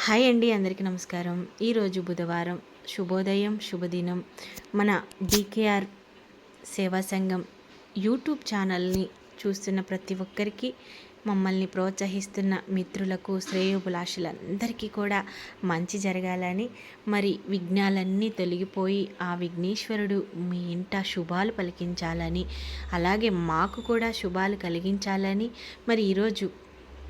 Hi అండి, అందరికీ నమస్కారం. ఈరోజు బుధవారం, శుభోదయం, శుభదినం. మన బీకేఆర్ సేవా సంఘం యూట్యూబ్ ఛానల్ని చూస్తున్న ప్రతి ఒక్కరికి, మమ్మల్ని ప్రోత్సహిస్తున్న మిత్రులకు, శ్రేయోభిలాషులందరికీ కూడా మంచి జరగాలని, మరి విఘ్నాలన్నీ తొలగిపోయి ఆ విఘ్నేశ్వరుడు మీ ఇంట శుభాలు పలికించాలని, అలాగే మాకు కూడా శుభాలు కలిగించాలని, మరి ఈరోజు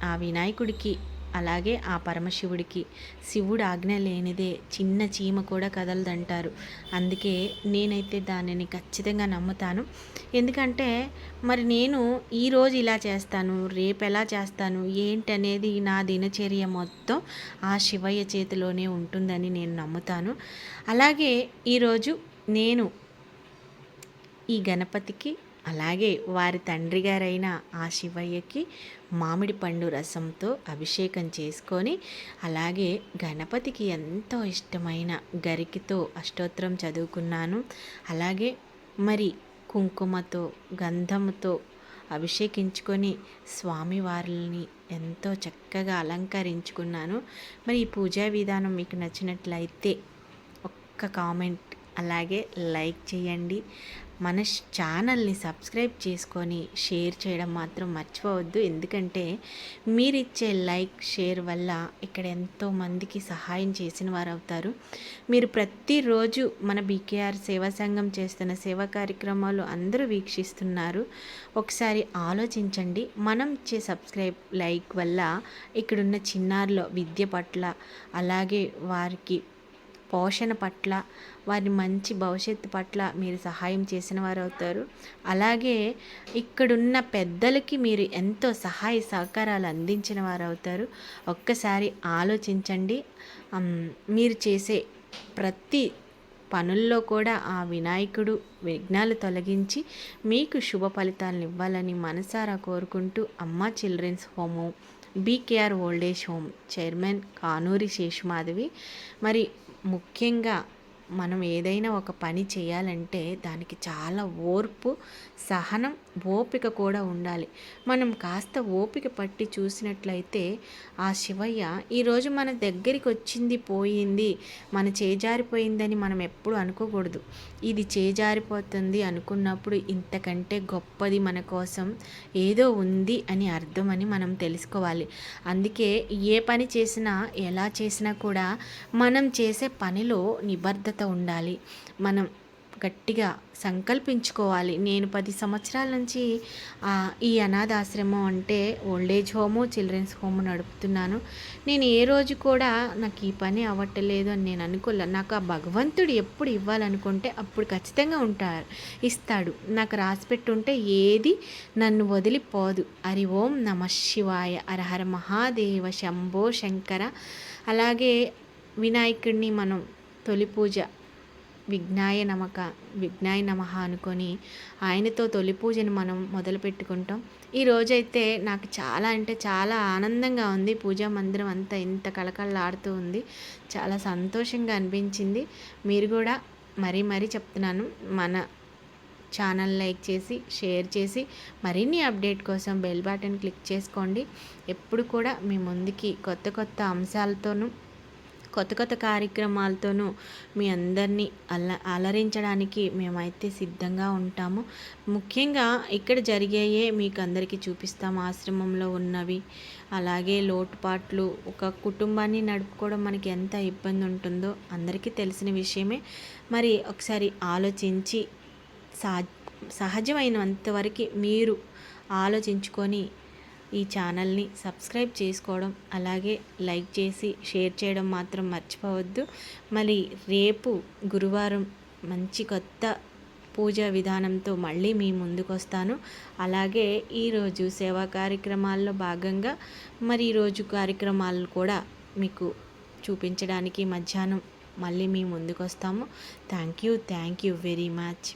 ఆ వినాయకుడికి అలాగే ఆ పరమశివుడికి శివుడు ఆజ్ఞ లేనిదే చిన్న చీమ కూడా కదలదంటారు. అందుకే నేనైతే దానిని ఖచ్చితంగా నమ్ముతాను. ఎందుకంటే మరి నేను ఈరోజు ఇలా చేస్తాను, రేపు ఎలా చేస్తాను ఏంటనేది నా దినచర్య మొత్తం ఆ శివయ్య చేతిలోనే ఉంటుందని నేను నమ్ముతాను. అలాగే ఈరోజు నేను ఈ గణపతికి అలాగే వారి తండ్రి గారైన ఆ శివయ్యకి మామిడి పండు రసంతో అభిషేకం చేసుకొని, అలాగే గణపతికి ఎంతో ఇష్టమైన గరికితో అష్టోత్తరం చదువుకున్నాను. అలాగే మరి కుంకుమతో, గంధముతో అభిషేకించుకొని స్వామివారిని ఎంతో చక్కగా అలంకరించుకున్నాను. మరి ఈ పూజా విధానం మీకు నచ్చినట్లయితే ఒక్క కామెంట్ అలాగే లైక్ చేయండి. మన ఛానల్ని సబ్స్క్రైబ్ చేసుకొని షేర్ చేయడం మాత్రం మర్చిపోవద్దు. ఎందుకంటే మీరిచ్చే లైక్, షేర్ వల్ల ఇక్కడ ఎంతోమందికి సహాయం చేసిన వారు అవుతారు. మీరు ప్రతిరోజు మన బీకేఆర్ సేవా సంఘం చేస్తున్న సేవా కార్యక్రమాలు అందరూ వీక్షిస్తున్నారు. ఒకసారి ఆలోచించండి. మనం ఇచ్చే సబ్స్క్రైబ్, లైక్ వల్ల ఇక్కడున్న చిన్నారుల విద్య పట్ల, అలాగే వారికి పోషణ పట్ల, వారి మంచి భవిష్యత్తు పట్ల మీరు సహాయం చేసిన వారు అవుతారు. అలాగే ఇక్కడున్న పెద్దలకి మీరు ఎంతో సహాయ సహకారాలు అందించిన వారు అవుతారు. ఒక్కసారి ఆలోచించండి. మీరు చేసే ప్రతి పనుల్లో కూడా ఆ వినాయకుడు విఘ్నాలు తొలగించి మీకు శుభ ఫలితాలను ఇవ్వాలని మనసారా కోరుకుంటూ, Amma children's home, BKR old age home chairman Kanuri Seshamadhavi. మరి ముఖ్యంగా మనం ఏదైనా ఒక పని చేయాలంటే దానికి చాలా ఓర్పు, సహనం, ఓపిక కూడా ఉండాలి. మనం కాస్త ఓపిక పట్టి చూసినట్లయితే ఆ శివయ్య ఈరోజు మన దగ్గరికి వచ్చింది, పోయింది, మన చేజారిపోయిందని మనం ఎప్పుడు అనుకోకూడదు. ఇది చేజారిపోతుంది అనుకున్నప్పుడు ఇంతకంటే గొప్పది మన కోసం ఏదో ఉంది అని అర్థమని మనం తెలుసుకోవాలి. అందుకే ఏ పని చేసినా, ఎలా చేసినా కూడా మనం చేసే పనిలో నిబద్ధత ఉండాలి. మనం గట్టిగా సంకల్పించుకోవాలి. నేను 10 సంవత్సరాల నుంచి ఈ అనాథాశ్రమం అంటే ఓల్డేజ్ హోము, చిల్డ్రన్స్ హోమ్ నడుపుతున్నాను. నేను ఏ రోజు కూడా నాకు ఈ పని అవ్వట్లేదు అని నేను అనుకోలే. నాకు ఆ భగవంతుడు ఎప్పుడు ఇవ్వాలనుకుంటే అప్పుడు ఖచ్చితంగా ఇస్తాడు. నాకు రాసిపెట్టుంటే ఏది నన్ను వదిలిపోదు. హరి ఓం నమ శివాయ, హరహర మహాదేవ, శంభో శంకర. అలాగే వినాయకుడిని మనం తొలి పూజ విఘ్నాయ నమః అనుకొని ఆయనతో తొలి పూజను మనం మొదలు పెట్టుకుంటాం. ఈరోజైతే నాకు చాలా అంటే చాలా ఆనందంగా ఉంది. పూజా మందిరం అంతా ఇంత కళకళలాడుతూ ఉంది. చాలా సంతోషంగా అనిపించింది. మీరు కూడా మరీ చెప్తున్నాను, మన ఛానల్ లైక్ చేసి, షేర్ చేసి, మరిన్ని అప్డేట్ కోసం బెల్ బటన్ క్లిక్ చేసుకోండి. ఎప్పుడు కూడా మీ ముందుకి కొత్త అంశాలతోనూ, కొత్త కార్యక్రమాలతోనూ మీ అందరినీ అలరించడానికి మేమైతే సిద్ధంగా ఉంటాము. ముఖ్యంగా ఇక్కడ జరిగేయే మీకు అందరికీ చూపిస్తాము. ఆశ్రమంలో ఉన్నవి, అలాగే లోటుపాట్లు, ఒక కుటుంబాన్ని నడుపుకోవడం మనకి ఎంత ఇబ్బంది ఉంటుందో అందరికీ తెలిసిన విషయమే. మరి ఒకసారి ఆలోచించి సహజమైనంతవరకు మీరు ఆలోచించుకొని ఈ ఛానల్ని సబ్స్క్రైబ్ చేసుకోవడం, అలాగే లైక్ చేసి షేర్ చేయడం మాత్రం మర్చిపోవద్దు. మరి రేపు గురువారం మంచి కొత్త పూజా విధానంతో మళ్ళీ మీ ముందుకు వస్తాను. అలాగే ఈరోజు సేవా కార్యక్రమాల్లో భాగంగా మరి ఈరోజు కార్యక్రమాలు కూడా మీకు చూపించడానికి మధ్యాహ్నం మళ్ళీ మీ ముందుకు వస్తాము. Thank you very much.